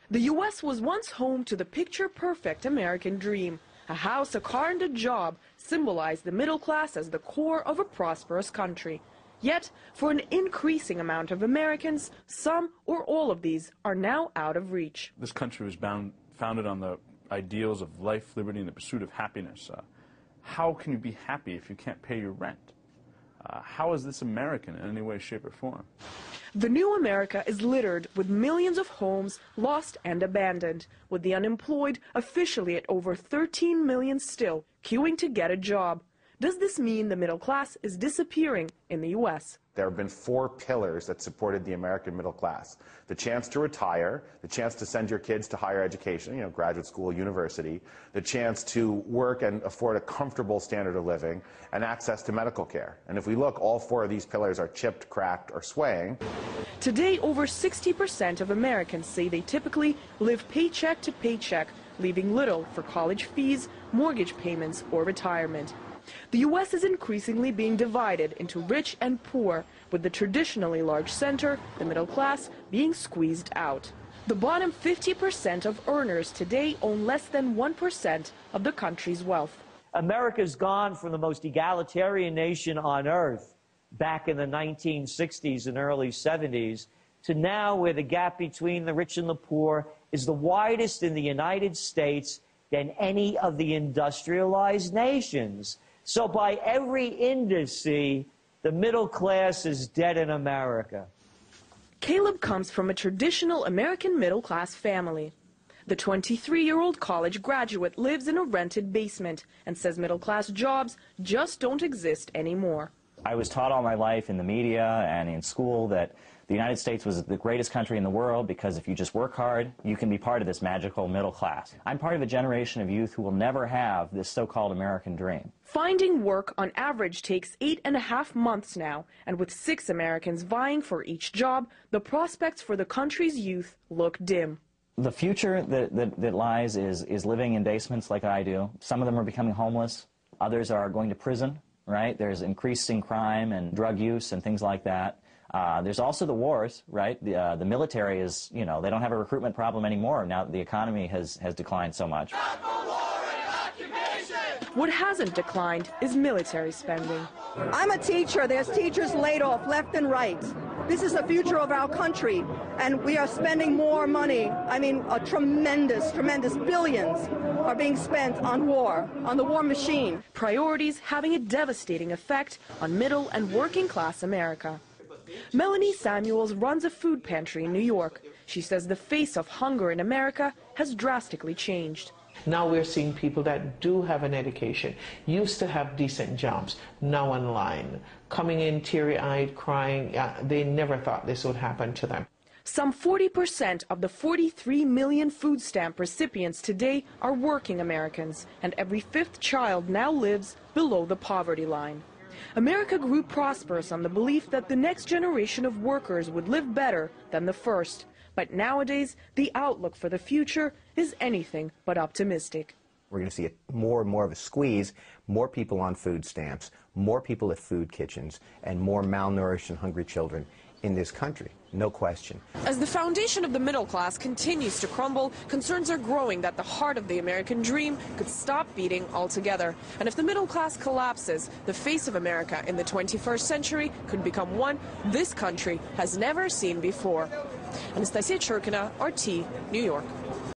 The U.S. was once home to the picture-perfect American dream. A house, a car, and a job symbolized the middle class as the core of a prosperous country. Yet, for an increasing amount of Americans, some or all of these are now out of reach. This country was founded on the ideals of life, liberty, and the pursuit of happiness. How can you be happy if you can't pay your rent? How is this American in any way, shape, or form? The new America is littered with millions of homes lost and abandoned, with the unemployed officially at over 13 million still queuing to get a job. Does this mean the middle class is disappearing in the U.S.? There have been 4 pillars that supported the American middle class. The chance to retire, the chance to send your kids to higher education, graduate school, university, the chance to work and afford a comfortable standard of living, and access to medical care. And if we look, all 4 of these pillars are chipped, cracked, or swaying. Today, over 60% of Americans say they typically live paycheck to paycheck, leaving little for college fees, mortgage payments, or retirement. The U.S. is increasingly being divided into rich and poor, with the traditionally large center, the middle class, being squeezed out. The bottom 50% of earners today own less than 1% of the country's wealth. America's gone from the most egalitarian nation on earth back in the 1960s and early 70s to now where the gap between the rich and the poor is the widest in the United States than any of the industrialized nations. So by every indice, the middle class is dead in America. Caleb comes from a traditional American middle-class family. The 23-year-old college graduate lives in a rented basement and says middle-class jobs just don't exist anymore. I was taught all my life in the media and in school that the United States was the greatest country in the world because if you just work hard, you can be part of this magical middle class. I'm part of a generation of youth who will never have this so-called American dream. Finding work on average takes 8.5 months now, and with 6 Americans vying for each job, the prospects for the country's youth look dim. The future that lies is living in basements like I do. Some of them are becoming homeless. Others are going to prison, right? There's increasing crime and drug use and things like that. There's also the wars, right? The military is, they don't have a recruitment problem anymore now that the economy has declined so much. What hasn't declined is military spending. I'm a teacher. There's teachers laid off left and right. This is the future of our country, and we are spending more money. I mean, a tremendous billions are being spent on war, on the war machine. Priorities having a devastating effect on middle and working class America. Melanie Samuels runs a food pantry in New York. She says the face of hunger in America has drastically changed. Now we're seeing people that do have an education, used to have decent jobs, now online, coming in teary-eyed, crying. They never thought this would happen to them. Some 40% of the 43 million food stamp recipients today are working Americans, and every 5th child now lives below the poverty line. America grew prosperous on the belief that the next generation of workers would live better than the first. But nowadays, the outlook for the future is anything but optimistic. We're going to see more and more of a squeeze, more people on food stamps, more people at food kitchens, and more malnourished and hungry children in this country, no question. As the foundation of the middle class continues to crumble, concerns are growing that the heart of the American dream could stop beating altogether. And if the middle class collapses, the face of America in the 21st century could become one this country has never seen before. Anastasia Churkina, RT, New York.